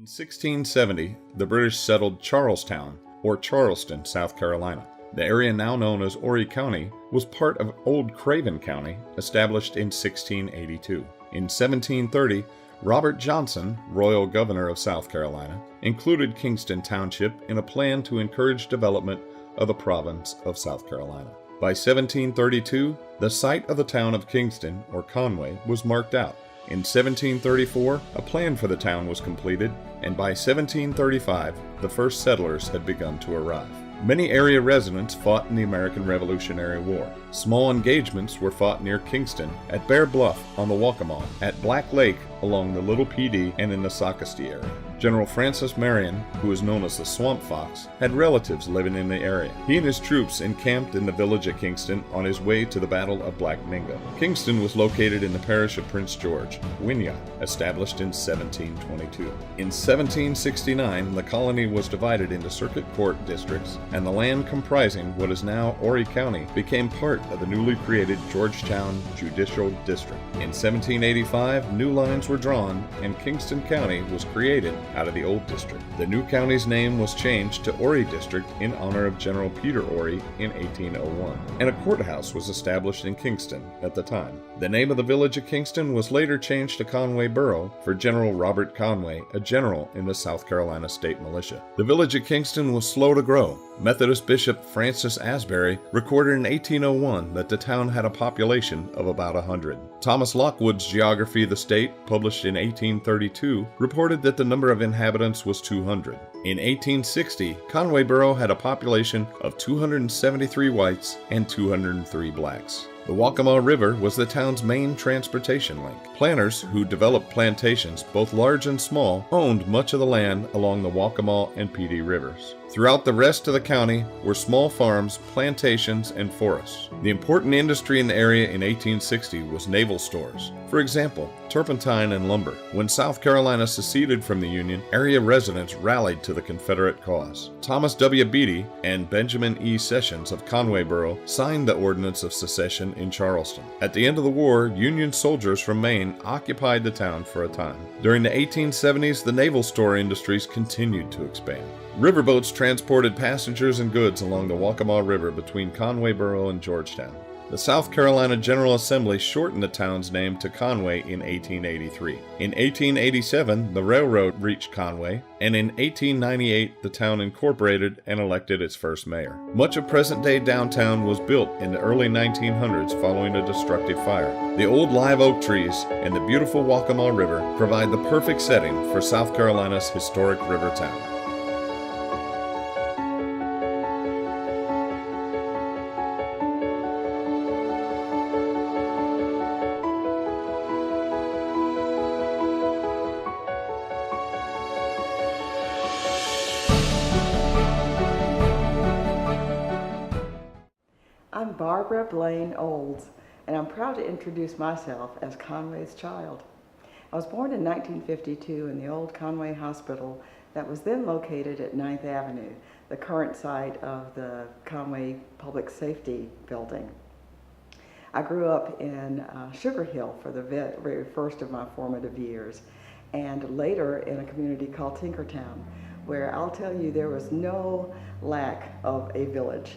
In 1670, the British settled Charlestown, or Charleston, South Carolina. The area now known as Horry County was part of Old Craven County, established in 1682. In 1730, Robert Johnson, Royal Governor of South Carolina, included Kingston Township in a plan to encourage development of the province of South Carolina. By 1732, the site of the town of Kingston, or Conway, was marked out. In 1734, a plan for the town was completed, and by 1735, the first settlers had begun to arrive. Many area residents fought in the American Revolutionary War. Small engagements were fought near Kingston, at Bear Bluff on the Waccamaw, at Black Lake along the Little Pee and in the Socastee area. General Francis Marion, who is known as the Swamp Fox, had relatives living in the area. He and his troops encamped in the village of Kingston on his way to the Battle of Black Mingo. Kingston was located in the parish of Prince George, Winyah, established in 1722. In 1769, the colony was divided into circuit court districts, and the land comprising what is now Horry County became part of the newly created Georgetown Judicial District. In 1785, new lines were drawn, and Kingston County was created out of the old district. The new county's name was changed to Horry District in honor of General Peter Horry in 1801, and a courthouse was established in Kingston at the time. The name of the village of Kingston was later changed to Conway Borough for General Robert Conway, a general in the South Carolina State Militia. The village of Kingston was slow to grow. Methodist Bishop Francis Asbury recorded in 1801 that the town had a population of about 100. Thomas Lockwood's Geography of the State, published in 1832, reported that the number of inhabitants was 200. In 1860, Conway Borough had a population of 273 whites and 203 blacks. The Waccamaw River was the town's main transportation link. Planters who developed plantations, both large and small, owned much of the land along the Waccamaw and Pee rivers. Throughout the rest of the county were small farms, plantations, and forests. The important industry in the area in 1860 was naval stores. For example, turpentine and lumber. When South Carolina seceded from the Union, area residents rallied to the Confederate cause. Thomas W. Beatty and Benjamin E. Sessions of Conway Borough signed the Ordinance of Secession in Charleston. At the end of the war, Union soldiers from Maine occupied the town for a time. During the 1870s, the naval store industries continued to expand. Riverboats transported passengers and goods along the Waccamaw River between Conway Borough and Georgetown. The South Carolina General Assembly shortened the town's name to Conway in 1883. In 1887, the railroad reached Conway, and in 1898, the town incorporated and elected its first mayor. Much of present-day downtown was built in the early 1900s following a destructive fire. The old live oak trees and the beautiful Waccamaw River provide the perfect setting for South Carolina's historic river town. I'm Barbara Blaine Olds, and I'm proud to introduce myself as Conway's child. I was born in 1952 in the old Conway Hospital that was then located at 9th Avenue, the current site of the Conway Public Safety Building. I grew up in Sugar Hill for the very first of my formative years, and later in a community called Tinkertown, where I'll tell you there was no lack of a village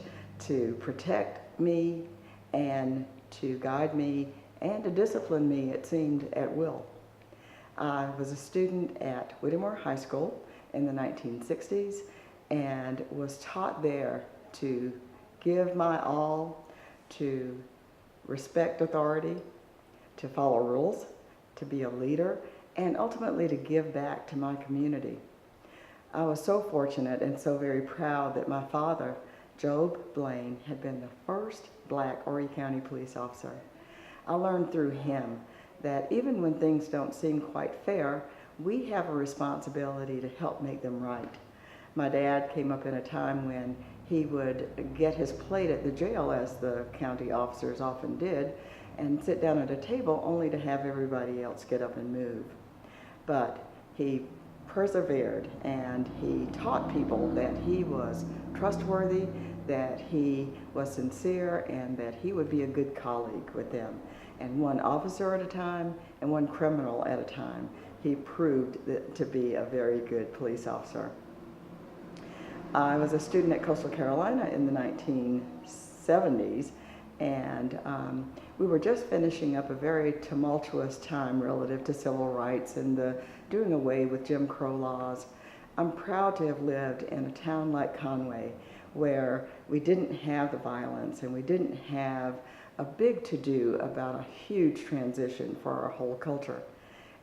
to protect me and to guide me and to discipline me, it seemed, at will. I was a student at Whittemore High School in the 1960s and was taught there to give my all, to respect authority, to follow rules, to be a leader, and ultimately to give back to my community. I was so fortunate and so very proud that my father, Job Blaine, had been the first black Horry County police officer. I learned through him that even when things don't seem quite fair, we have a responsibility to help make them right. My dad came up in a time when he would get his plate at the jail, as the county officers often did, and sit down at a table only to have everybody else get up and move. But he persevered, and he taught people that he was trustworthy, that he was sincere, and that he would be a good colleague with them, and one officer at a time and one criminal at a time. he proved to be a very good police officer. I was a student at Coastal Carolina in the 1970s, and we were just finishing up a very tumultuous time relative to civil rights and the doing away with Jim Crow laws. I'm proud to have lived in a town like Conway where we didn't have the violence and we didn't have a big to-do about a huge transition for our whole culture.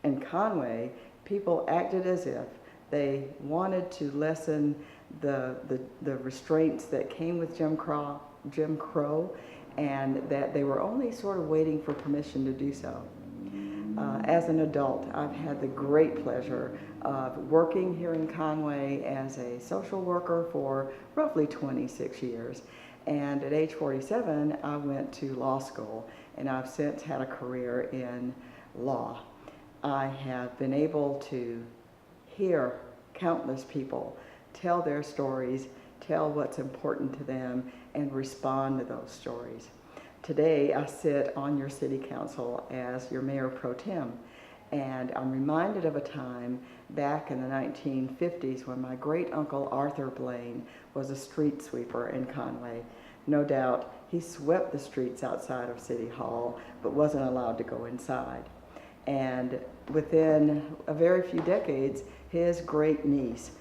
In Conway, people acted as if they wanted to lessen the restraints that came with Jim Crow, and that they were only sort of waiting for permission to do so. As an adult, I've had the great pleasure of working here in Conway as a social worker for roughly 26 years. And at age 47, I went to law school, and I've since had a career in law. I have been able to hear countless people tell their stories, tell what's important to them, and respond to those stories. Today, I sit on your city council as your mayor pro tem, and I'm reminded of a time back in the 1950s when my great uncle Arthur Blaine was a street sweeper in Conway. No doubt he swept the streets outside of City Hall, but wasn't allowed to go inside. And within a very few decades, his great niece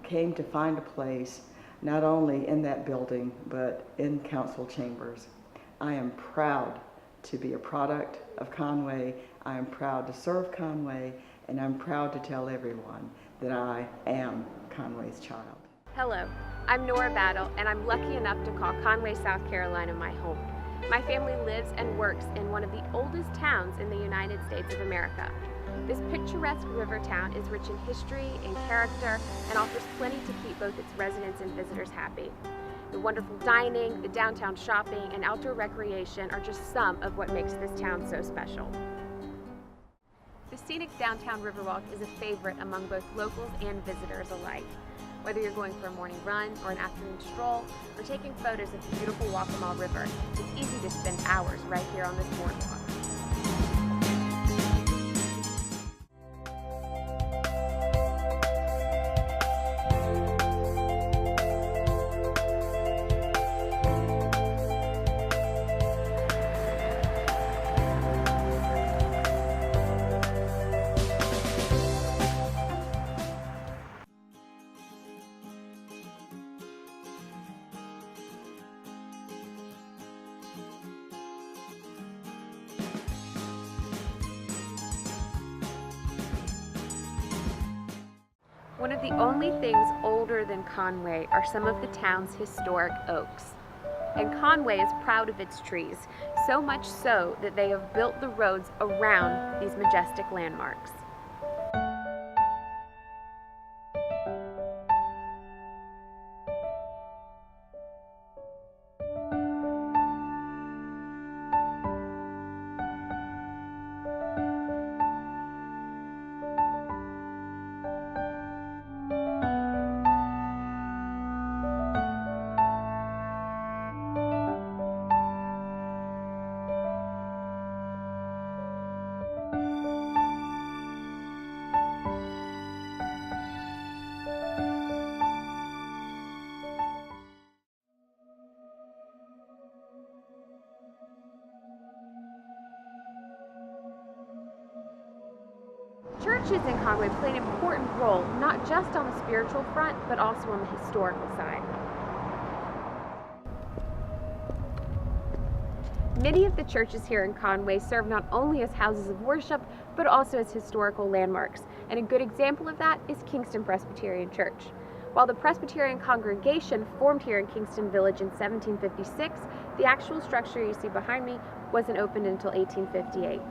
came to find a place not only in that building, but in council chambers. I am proud to be a product of Conway. I am proud to serve Conway, and I'm proud to tell everyone that I am Conway's child. Hello, I'm Nora Battle, and I'm lucky enough to call Conway, South Carolina my home. My family lives and works in one of the oldest towns in the United States of America. This picturesque river town is rich in history and character and offers plenty to keep both its residents and visitors happy. The wonderful dining, the downtown shopping, and outdoor recreation are just some of what makes this town so special. The scenic downtown Riverwalk is a favorite among both locals and visitors alike. Whether you're going for a morning run or an afternoon stroll or taking photos of the beautiful Waccamaw River, it's easy to spend hours right here on this boardwalk. One of the only things older than Conway are some of the town's historic oaks. And Conway is proud of its trees, so much so that they have built the roads around these majestic landmarks. Churches in Conway play an important role, not just on the spiritual front, but also on the historical side. Many of the churches here in Conway serve not only as houses of worship, but also as historical landmarks. And a good example of that is Kingston Presbyterian Church. While the Presbyterian congregation formed here in Kingston Village in 1756, the actual structure you see behind me wasn't opened until 1858.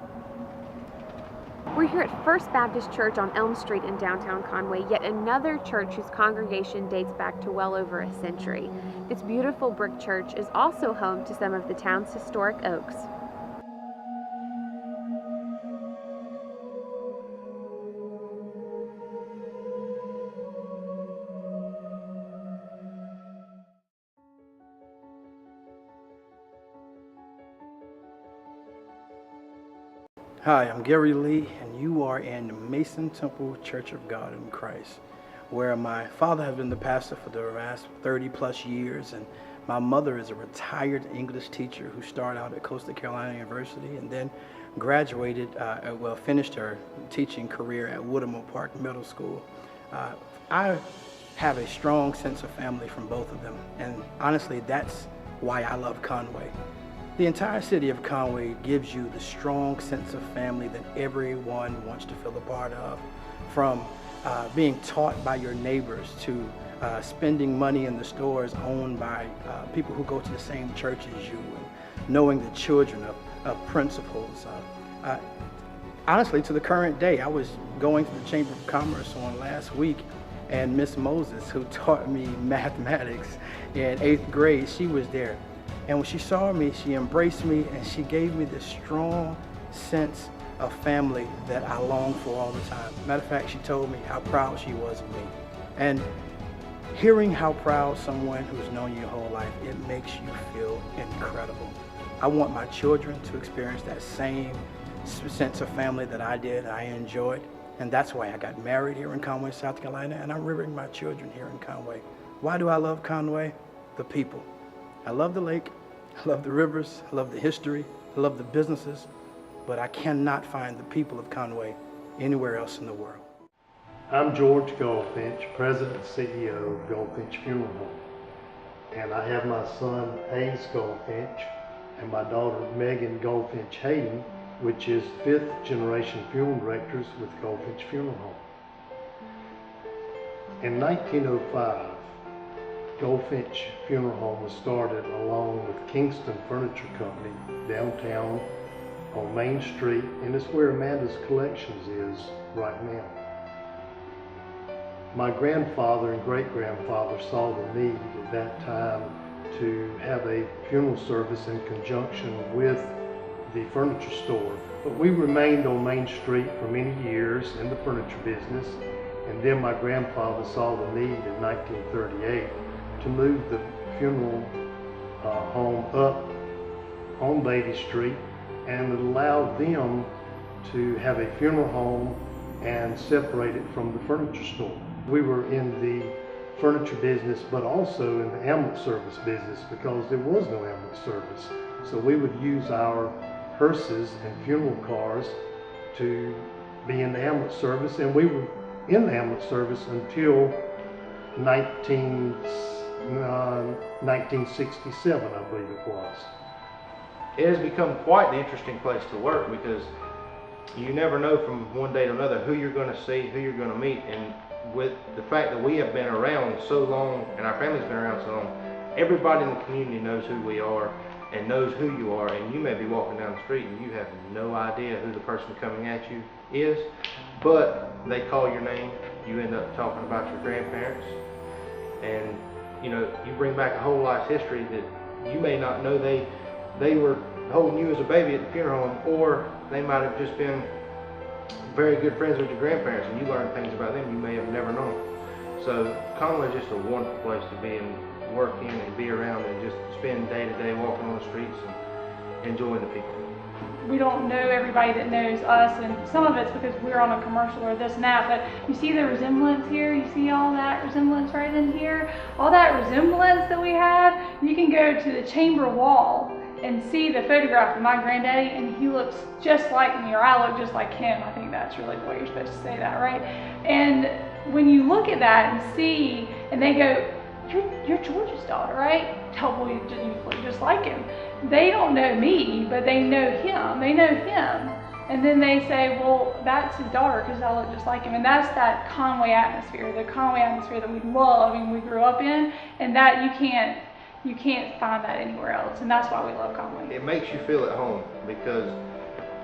We're here at First Baptist Church on Elm Street in downtown Conway, yet another church whose congregation dates back to well over a century. This beautiful brick church is also home to some of the town's historic oaks. Hi, I'm Gary Lee, and you are in the Mason Temple Church of God in Christ, where my father has been the pastor for the last 30 plus years, and my mother is a retired English teacher who started out at Coastal Carolina University and then graduated, finished her teaching career at Woodham Park Middle School. I have a strong sense of family from both of them, and honestly, that's why I love Conway. The entire city of Conway gives you the strong sense of family that everyone wants to feel a part of. From being taught by your neighbors to spending money in the stores owned by people who go to the same church as you, and knowing the children of principals. Honestly, to the current day, I was going to the Chamber of Commerce on last week, and Miss Moses, who taught me mathematics in 8th grade, she was there. And when she saw me, she embraced me, and she gave me this strong sense of family that I long for all the time. Matter of fact, she told me how proud she was of me. And hearing how proud someone who's known you your whole life, it makes you feel incredible. I want my children to experience that same sense of family that I did, I enjoyed. And that's why I got married here in Conway, South Carolina, and I'm rearing my children here in Conway. Why do I love Conway? The people. I love the lake, I love the rivers, I love the history, I love the businesses, but I cannot find the people of Conway anywhere else in the world. I'm George Goldfinch, President and CEO of Goldfinch Funeral Home. And I have my son Hayes Goldfinch and my daughter Megan Goldfinch Hayden, which is 5th generation funeral directors with Goldfinch Funeral Home. In 1905, Goldfinch Funeral Home was started along with Kingston Furniture Company downtown on Main Street, and it's where Amanda's Collections is right now. My grandfather and great-grandfather saw the need at that time to have a funeral service in conjunction with the furniture store. But we remained on Main Street for many years in the furniture business, and then my grandfather saw the need in 1938 to move the funeral home up on Beatty Street, and it allowed them to have a funeral home and separate it from the furniture store. We were in the furniture business, but also in the ambulance service business, because there was no ambulance service. So we would use our hearses and funeral cars to be in the ambulance service, and we were in the ambulance service until 1967, I believe it was. It has become quite the interesting place to work, because you never know from one day to another who you're going to see, who you're going to meet. And with the fact that we have been around so long, and our family's been around so long, everybody in the community knows who we are and knows who you are. And you may be walking down the street and you have no idea who the person coming at you is, but they call your name, you end up talking about your grandparents, and you know, you bring back a whole life's history that you may not know they were holding you as a baby at the funeral home, or they might have just been very good friends with your grandparents, and you learn things about them you may have never known. So Conway is just a wonderful place to be and work in and be around, and just spend day to day walking on the streets and enjoying the people. We don't know everybody that knows us, and some of it's because we're on a commercial or this and that, but you see the resemblance here, you see all that resemblance right in here, all that resemblance that we have. You can go to the chamber wall and see the photograph of my granddaddy, and he looks just like me, or I look just like him. I think that's really what you're supposed to say, that, right? And when you look at that and see, and they go, you're George's daughter, right? Well, you look just like him. They don't know me, but they know him. They know him. And then they say, well, that's his daughter because I look just like him. And that's that Conway atmosphere, the Conway atmosphere that we love and we grew up in, and that you can't find that anywhere else. And that's why we love Conway. It makes you feel at home, because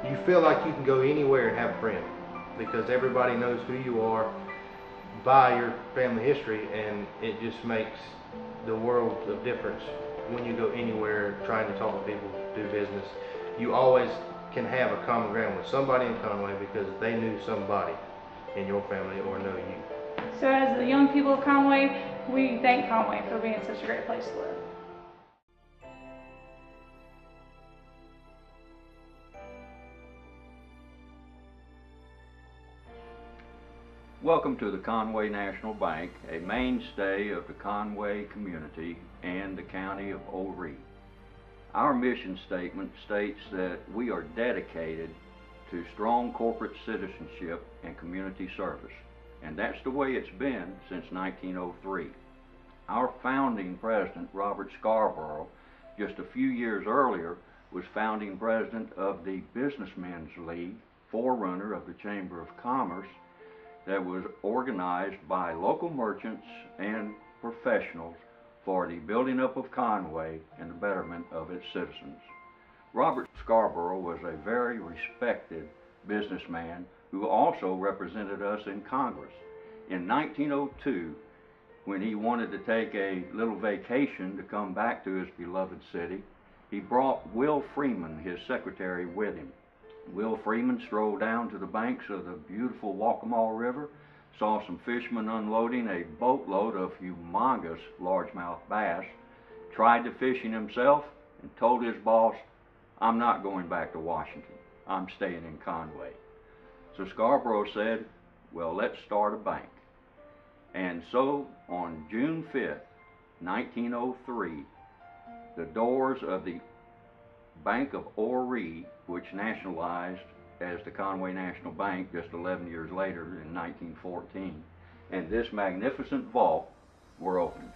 you feel like you can go anywhere and have a friend, because everybody knows who you are by your family history, and it just makes the world of difference when you go anywhere trying to talk to people, do business. You always can have a common ground with somebody in Conway because they knew somebody in your family or know you. So as the young people of Conway, we thank Conway for being such a great place to live. Welcome to the Conway National Bank, a mainstay of the Conway community and the county of Horry. Our mission statement states that we are dedicated to strong corporate citizenship and community service, and that's the way it's been since 1903. Our founding president, Robert Scarborough, just a few years earlier, was founding president of the Businessmen's League, forerunner of the Chamber of Commerce, that was organized by local merchants and professionals for the building up of Conway and the betterment of its citizens. Robert Scarborough was a very respected businessman who also represented us in Congress. In 1902, when he wanted to take a little vacation to come back to his beloved city, he brought Will Freeman, his secretary, with him. Will Freeman strolled down to the banks of the beautiful Waccamaw River, saw some fishermen unloading a boatload of humongous largemouth bass, tried the fishing himself, and told his boss, "I'm not going back to Washington. I'm staying in Conway." So Scarborough said, "Well, let's start a bank." And so on June 5th, 1903, the doors of the Bank of Horry, which nationalized as the Conway National Bank just 11 years later in 1914, and this magnificent vault were opened.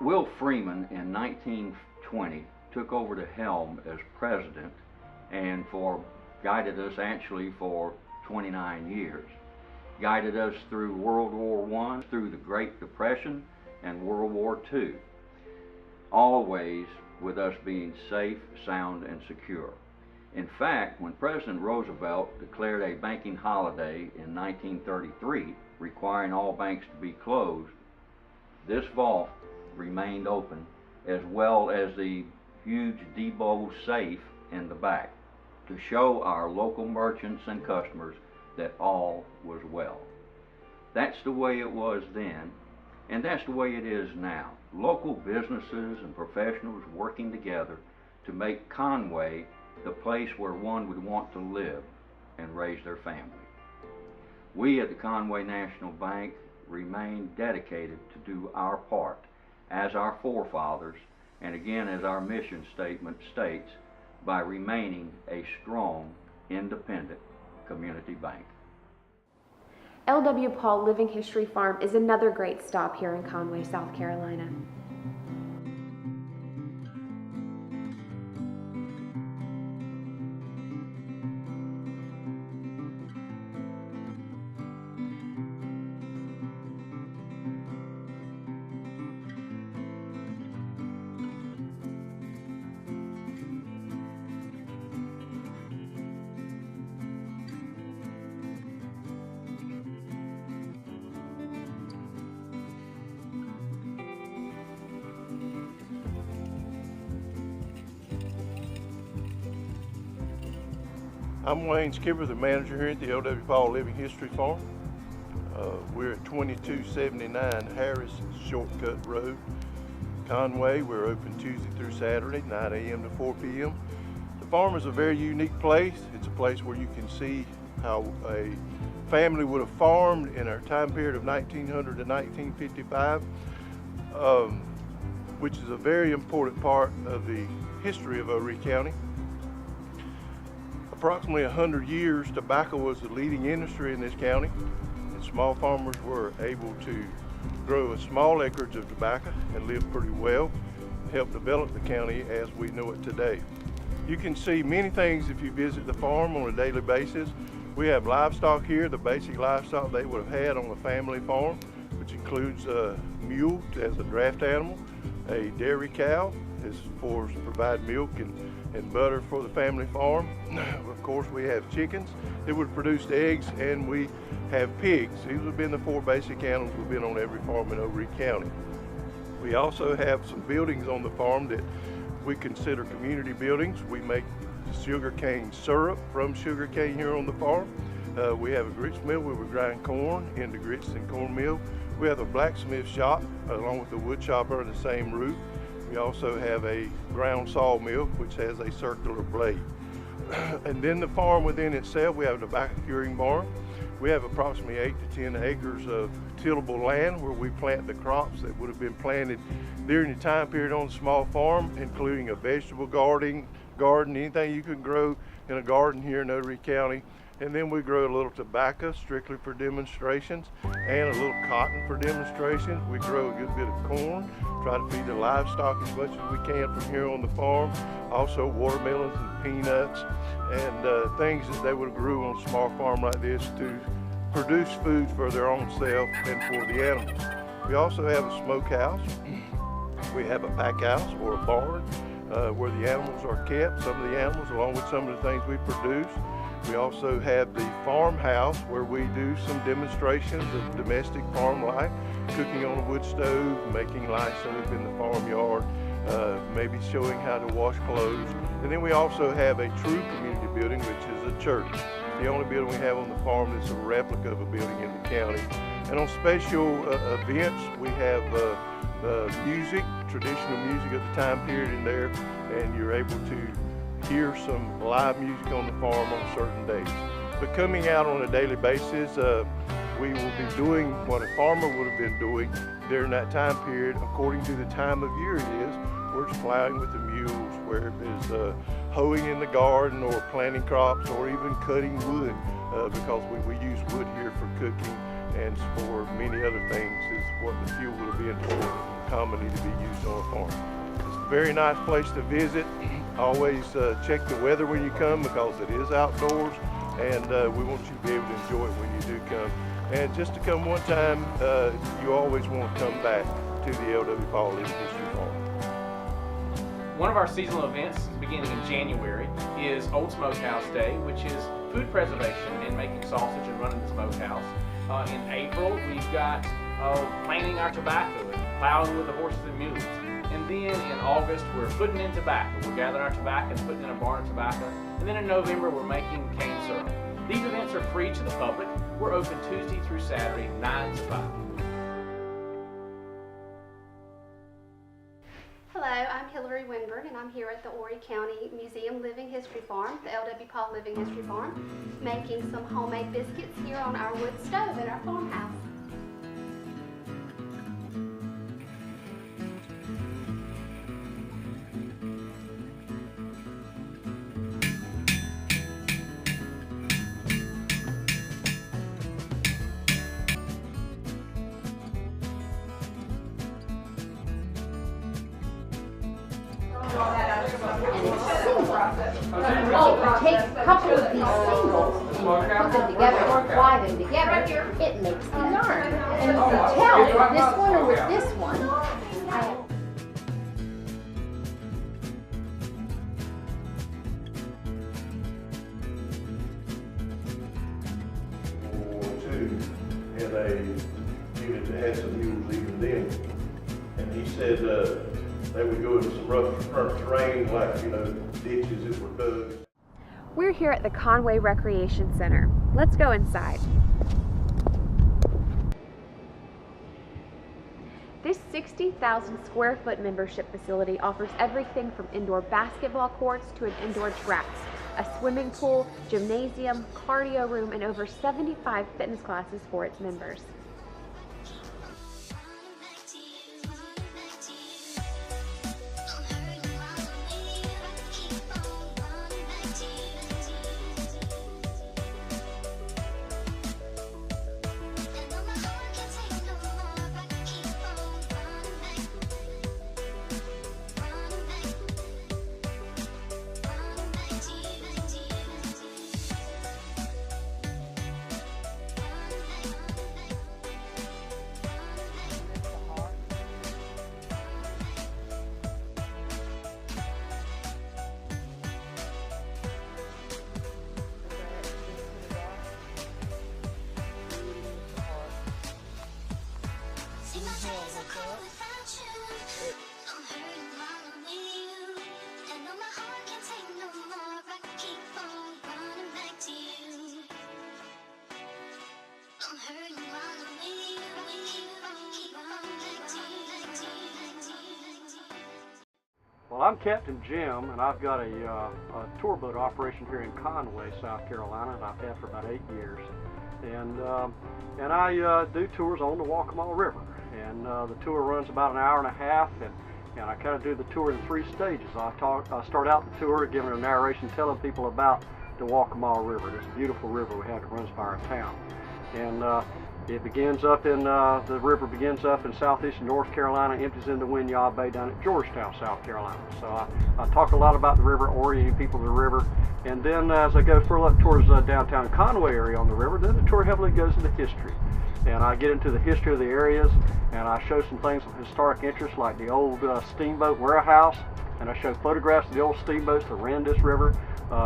Will Freeman in 1920 took over the helm as president and guided us actually for 29 years. Guided us through World War I, through the Great Depression, and World War II. Always with us being safe, sound, and secure. In fact, when President Roosevelt declared a banking holiday in 1933, requiring all banks to be closed, this vault remained open, as well as the huge depot safe in the back, to show our local merchants and customers that all was well. That's the way it was then, and that's the way it is now. Local businesses and professionals working together to make Conway the place where one would want to live and raise their family. We at the Conway National Bank remain dedicated to do our part as our forefathers, and again as our mission statement states, by remaining a strong, independent community bank. L.W. Paul Living History Farm is another great stop here in Conway, South Carolina. I'm Wayne Skipper, the manager here at the L.W. Paul Living History Farm. We're at 2279 Harris Shortcut Road, Conway. We're open Tuesday through Saturday, 9 a.m. to 4 p.m. The farm is a very unique place. It's a place where you can see how a family would have farmed in our time period of 1900 to 1955, which is a very important part of the history of Horry County. Approximately 100 years, tobacco was the leading industry in this county, and small farmers were able to grow a small acreage of tobacco and live pretty well, and help develop the county as we know it today. You can see many things if you visit the farm on a daily basis. We have livestock here, the basic livestock they would have had on a family farm, which includes a mule as a draft animal, a dairy cow to provide milk and butter for the family farm. Of course, we have chickens that would produce eggs, and we have pigs. These have been the four basic animals we've been on every farm in Horry County. We also have some buildings on the farm that we consider community buildings. We make sugarcane syrup from sugarcane here on the farm. We have a grits mill where we grind corn into grits and cornmeal. We have a blacksmith shop along with a wood chopper on the same roof. We also have a ground sawmill which has a circular blade. And then the farm within itself, we have a tobacco curing barn. We have approximately 8 to 10 acres of tillable land where we plant the crops that would have been planted during the time period on the small farm, including a vegetable garden, anything you can grow in a garden here in Horry County. And then we grow a little tobacco strictly for demonstrations and a little cotton for demonstrations. We grow a good bit of corn, try to feed the livestock as much as we can from here on the farm. Also watermelons and peanuts and things that they would have grew on a small farm like this to produce food for their own self and for the animals. We also have a smokehouse. We have a pack house or a barn where the animals are kept, some of the animals along with some of the things we produce. We also have the farmhouse where we do some demonstrations of domestic farm life, cooking on a wood stove, making light soap in the farmyard, maybe showing how to wash clothes. And then we also have a true community building, which is a church. It's the only building we have on the farm that's a replica of a building in the county. And on special events, we have music, traditional music of the time period in there, and you're able to hear some live music on the farm on certain days. But coming out on a daily basis, we will be doing what a farmer would have been doing during that time period according to the time of year it is. We're plowing with the mules, where it is hoeing in the garden or planting crops or even cutting wood because we use wood here for cooking and for many other things is what the fuel would have been for commonly to be used on a farm. It's a very nice place to visit. Always check the weather when you come because it is outdoors, and we want you to be able to enjoy it when you do come. And just to come one time, you always want to come back to the L.W. Paul Living History Farm. One of our seasonal events beginning in January is Old Smokehouse Day, which is food preservation and making sausage and running the smokehouse. In April, we've got planting our tobacco and plowing with the horses and mules. And then in August, we're putting in tobacco. We're gathering our tobacco and putting in a barn of tobacco. And then in November, we're making cane syrup. These events are free to the public. We're open Tuesday through Saturday, 9 to 5. Hello, I'm Hillary Winburn, and I'm here at the Horry County Museum Living History Farm, the L.W. Paul Living History Farm, making some homemade biscuits here on our wood stove at our farmhouse. Take a couple of these singles and put them together and fly them together, it makes the yarn. And you can tell with this one or with this one. In a unit that had some mules even then, and he said they would go into some rough terrain like, ditches that were dug. We're here at the Conway Recreation Center. Let's go inside. This 60,000 square foot membership facility offers everything from indoor basketball courts to an indoor track, a swimming pool, gymnasium, cardio room, and over 75 fitness classes for its members. Well, I'm Captain Jim, and I've got a tour boat operation here in Conway, South Carolina, that I've had for about 8 years. And I do tours on the Waccamaw River. And the tour runs about an hour and a half, and I kind of do the tour in 3 stages. I start out the tour giving a narration, telling people about the Waccamaw River, this beautiful river we have that runs by our town. And it begins up in, the river begins up in southeastern North Carolina, empties into Winyah Bay down at Georgetown, South Carolina. So I talk a lot about the river, orienting people to the river. And then as I go further up towards the downtown Conway area on the river, then the tour heavily goes into history. And I get into the history of the areas, and I show some things of historic interest like the old steamboat warehouse, and I show photographs of the old steamboats that ran this river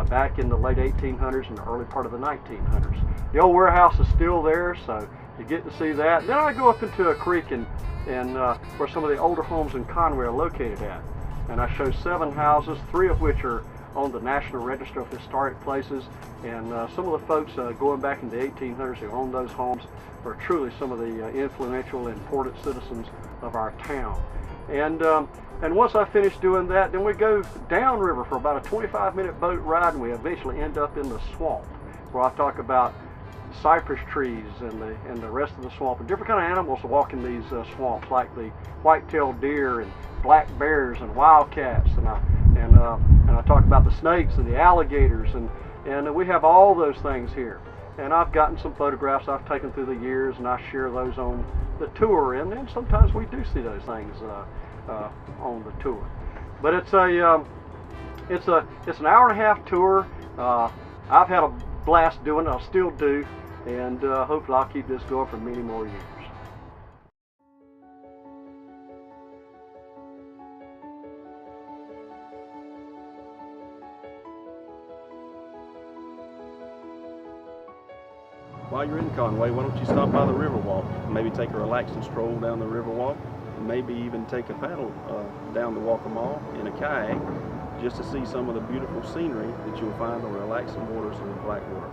back in the late 1800s and the early part of the 1900s. The old warehouse is still there, so you get to see that. And then I go up into a creek and where some of the older homes in Conway are located at. And I show 7 houses, 3 of which are on the National Register of Historic Places. And some of the folks going back in the 1800s who owned those homes are truly some of the influential and important citizens of our town. And once I finish doing that, then we go downriver for about a 25-minute boat ride, and we eventually end up in the swamp, where I talk about cypress trees and the rest of the swamp, and different kind of animals that walk in these swamps, like the white-tailed deer and black bears and wildcats, and I talk about the snakes and the alligators, and we have all those things here. And I've gotten some photographs I've taken through the years, and I share those on the tour, and then sometimes we do see those things on the tour. But it's an hour and a half tour. I've had a blast doing it. I'll still do, and hopefully I'll keep this going for many more years. While you're in Conway, why don't you stop by the Riverwalk, maybe take a relaxing stroll down the Riverwalk, and maybe even take a paddle down the Waccamaw in a kayak, just to see some of the beautiful scenery that you'll find on the relaxing waters of the Blackwater.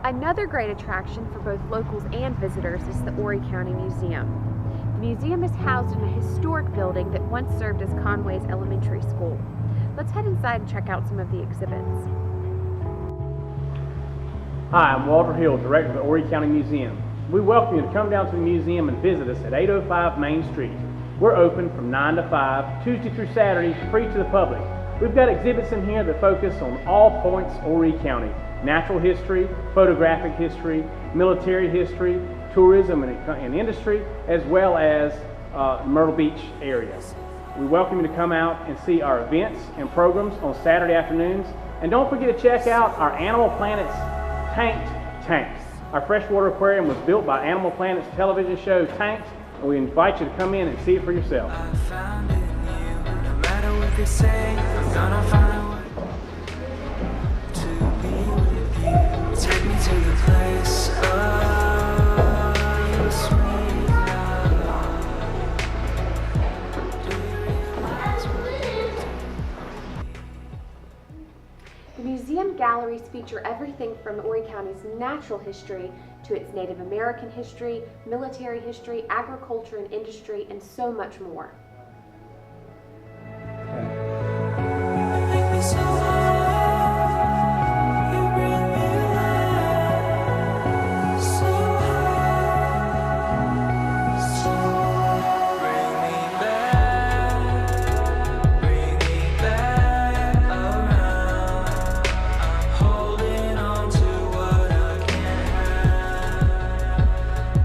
Another great attraction for both locals and visitors is the Horry County Museum. The museum is housed in a historic building that once served as Conway's elementary school. Let's head inside and check out some of the exhibits. Hi, I'm Walter Hill, Director of the Horry County Museum. We welcome you to come down to the museum and visit us at 805 Main Street. We're open from 9 to 5, Tuesday through Saturday, free to the public. We've got exhibits in here that focus on all points Horry County: natural history, photographic history, military history, tourism and industry, as well as Myrtle Beach area. We welcome you to come out and see our events and programs on Saturday afternoons. And don't forget to check out our Animal Planet's Tanked Tanks. Our freshwater aquarium was built by Animal Planet's television show Tanked, and we invite you to come in and see it for yourself. I found it in you, no matter what they say, I'm gonna find a way to be with you. Take me to the place of your sweet love. Do you realize what The museum galleries feature everything from Horry County's natural history to its Native American history, military history, agriculture and industry, and so much more.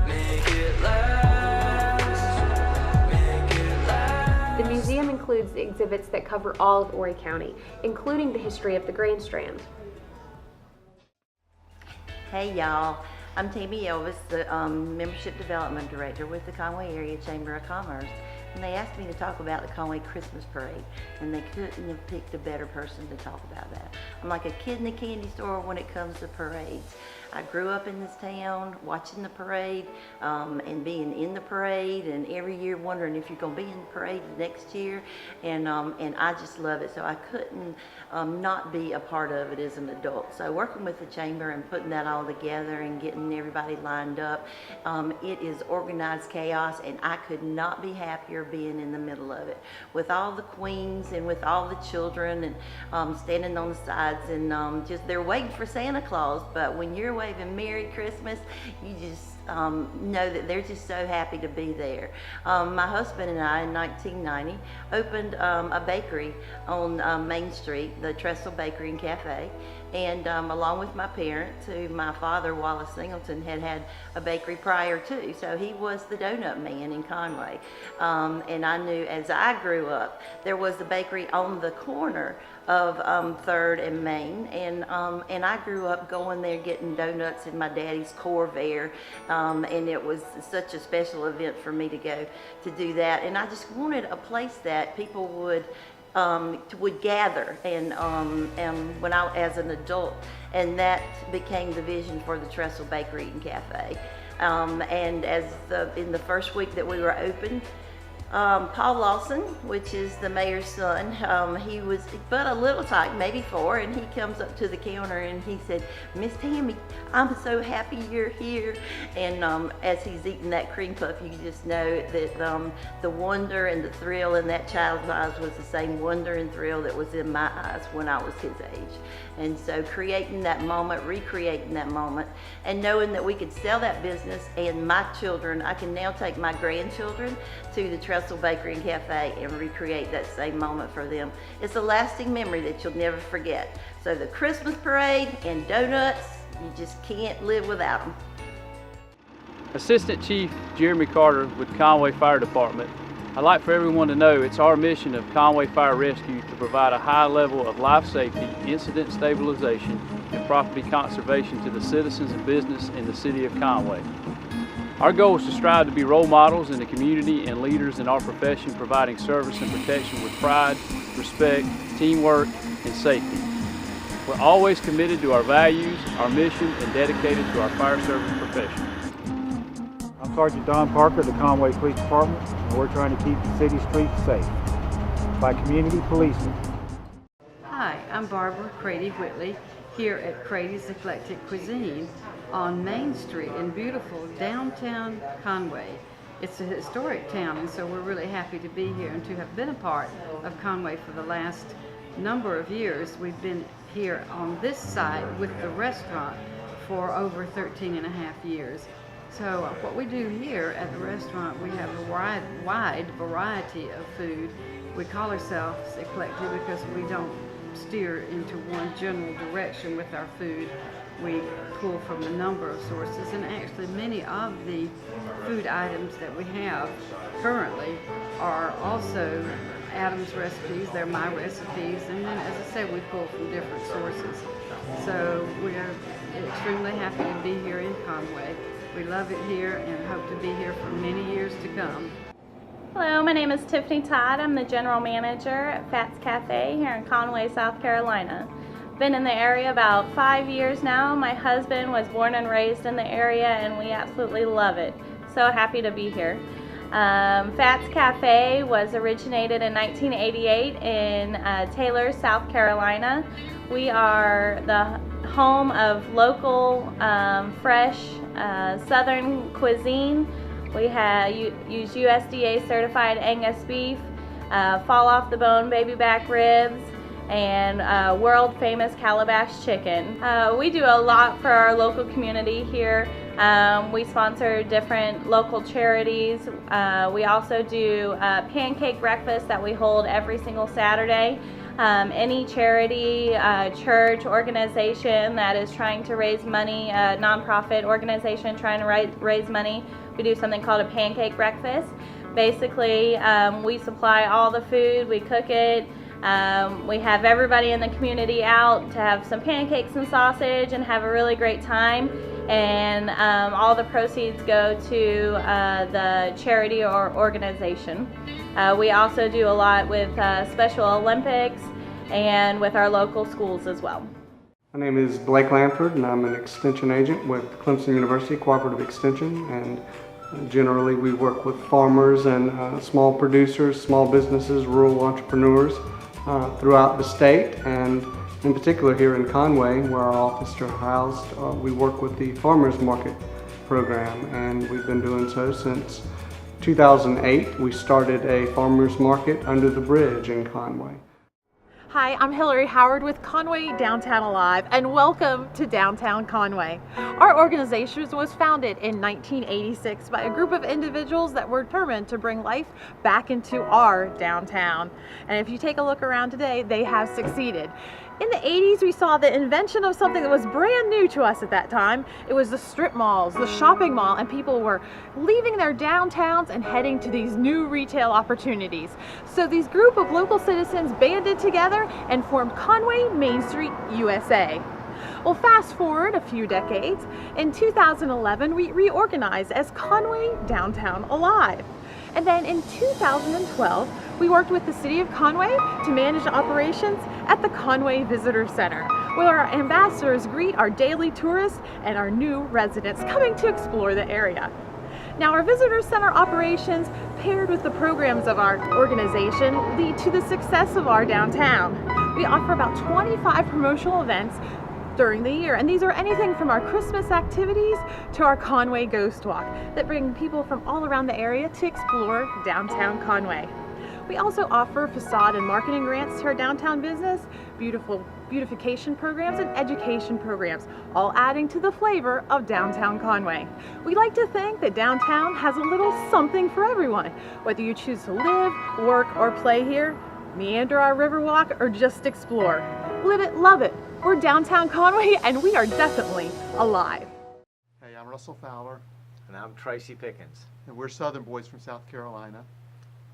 make it last. exhibits that cover all of Horry County, including the history of the Grand Strand. Hey y'all, I'm Tammy Elvis, the Membership Development Director with the Conway Area Chamber of Commerce. And they asked me to talk about the Conway Christmas Parade, and they couldn't have picked a better person to talk about that. I'm like a kid in a candy store when it comes to parades. I grew up in this town watching the parade and being in the parade, and every year wondering if you're going to be in the parade next year, and I just love it. So I couldn't not be a part of it as an adult. So working with the chamber and putting that all together and getting everybody lined up, it is organized chaos, and I could not be happier being in the middle of it with all the queens and with all the children and standing on the sides and just they're waiting for Santa Claus. But when you're waving Merry Christmas, you just know that they're just so happy to be there. My husband and I in 1990 opened a bakery on Main Street, the Trestle Bakery and Cafe, and along with my parents, who my father, Wallace Singleton, had a bakery prior to, so he was the donut man in Conway. And I knew as I grew up, there was a bakery on the corner of 3rd and Main, and I grew up going there getting donuts in my daddy's Corvair, and it was such a special event for me to go to do that. And I just wanted a place that people would gather, and when I as an adult, and that became the vision for the Trestle Bakery and Cafe. And in the first week that we were open, Paul Lawson, which is the mayor's son, he was but a little tyke, maybe 4, and he comes up to the counter and he said, "Miss Tammy, I'm so happy you're here." And as he's eating that cream puff, you just know that the wonder and the thrill in that child's eyes was the same wonder and thrill that was in my eyes when I was his age. And so creating that moment, recreating that moment, and knowing that we could sell that business, and my children, I can now take my grandchildren to the Trestle Bakery and Cafe and recreate that same moment for them. It's a lasting memory that you'll never forget. So the Christmas parade and donuts, you just can't live without them. Assistant Chief Jeremy Carter with Conway Fire Department. I'd like for everyone to know it's our mission of Conway Fire Rescue to provide a high level of life safety, incident stabilization, and property conservation to the citizens and business in the city of Conway. Our goal is to strive to be role models in the community and leaders in our profession, providing service and protection with pride, respect, teamwork, and safety. We're always committed to our values, our mission, and dedicated to our fire service profession. I'm Sergeant Don Parker of the Conway Police Department, and we're trying to keep the city streets safe by community policing. Hi, I'm Barbara Crady Whitley here at Crady's Eclectic Cuisine on Main Street in beautiful downtown Conway. It's a historic town, and so we're really happy to be here and to have been a part of Conway for the last number of years. We've been here on this site with the restaurant for over 13 and a half years. So what we do here at the restaurant, we have a wide variety of food. We call ourselves eclectic because we don't steer into one general direction with our food. We pull from a number of sources, and actually many of the food items that we have currently are also Adam's recipes. They're my recipes, and then, as I said, we pull from different sources. So we're extremely happy to be here in Conway. We love it here and hope to be here for many years to come. Hello, my name is Tiffany Todd. I'm the general manager at Fats Cafe here in Conway, South Carolina. Been in the area about 5 years now. My husband was born and raised in the area, and we absolutely love it. So happy to be here. Fats Cafe was originated in 1988 in Taylor, South Carolina. We are the home of local, fresh Southern cuisine. We use USDA certified Angus beef, fall off the bone baby back ribs, and world famous calabash chicken. We do a lot for our local community here. We sponsor different local charities. We also do pancake breakfast that we hold every single Saturday. Any charity, church, organization that is trying to raise money, a nonprofit organization trying to raise money, we do something called a pancake breakfast. Basically, we supply all the food, we cook it, we have everybody in the community out to have some pancakes and sausage and have a really great time. And all the proceeds go to the charity or organization. We also do a lot with Special Olympics and with our local schools as well. My name is Blake Lamford, and I'm an extension agent with Clemson University Cooperative Extension, and generally we work with farmers and small producers, small businesses, rural entrepreneurs throughout the state, and in particular here in Conway, where our offices are housed, we work with the Farmers Market program, and we've been doing so since 2008. We started a farmers market under the bridge in Conway. Hi, I'm Hillary Howard with Conway Downtown Alive, and welcome to Downtown Conway. Our organization was founded in 1986 by a group of individuals that were determined to bring life back into our downtown. And if you take a look around today, they have succeeded. In the 80s, we saw the invention of something that was brand new to us at that time. It was the strip malls, the shopping mall, and people were leaving their downtowns and heading to these new retail opportunities. So these group of local citizens banded together and formed Conway Main Street USA. Well, fast forward a few decades, in 2011 we reorganized as Conway Downtown Alive. And then in 2012, we worked with the City of Conway to manage operations at the Conway Visitor Center, where our ambassadors greet our daily tourists and our new residents coming to explore the area. Now, our Visitor Center operations, paired with the programs of our organization, lead to the success of our downtown. We offer about 25 promotional events during the year, and these are anything from our Christmas activities to our Conway Ghost Walk that bring people from all around the area to explore downtown Conway. We also offer facade and marketing grants to our downtown business, beautification programs, and education programs, all adding to the flavor of downtown Conway. We like to think that downtown has a little something for everyone, whether you choose to live, work, or play here, meander our Riverwalk, or just explore. Live it, love it. We're downtown Conway, and we are definitely alive. Hey, I'm Russell Fowler. And I'm Tracy Pickens. And we're Southern boys from South Carolina.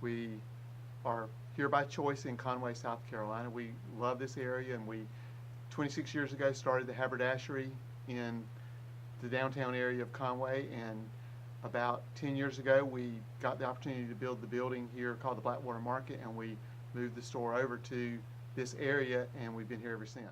We are here by choice in Conway, South Carolina. We love this area, and we 26 years ago started the haberdashery in the downtown area of Conway, and about 10 years ago we got the opportunity to build the building here called the Blackwater Market, and we moved the store over to this area, and we've been here ever since.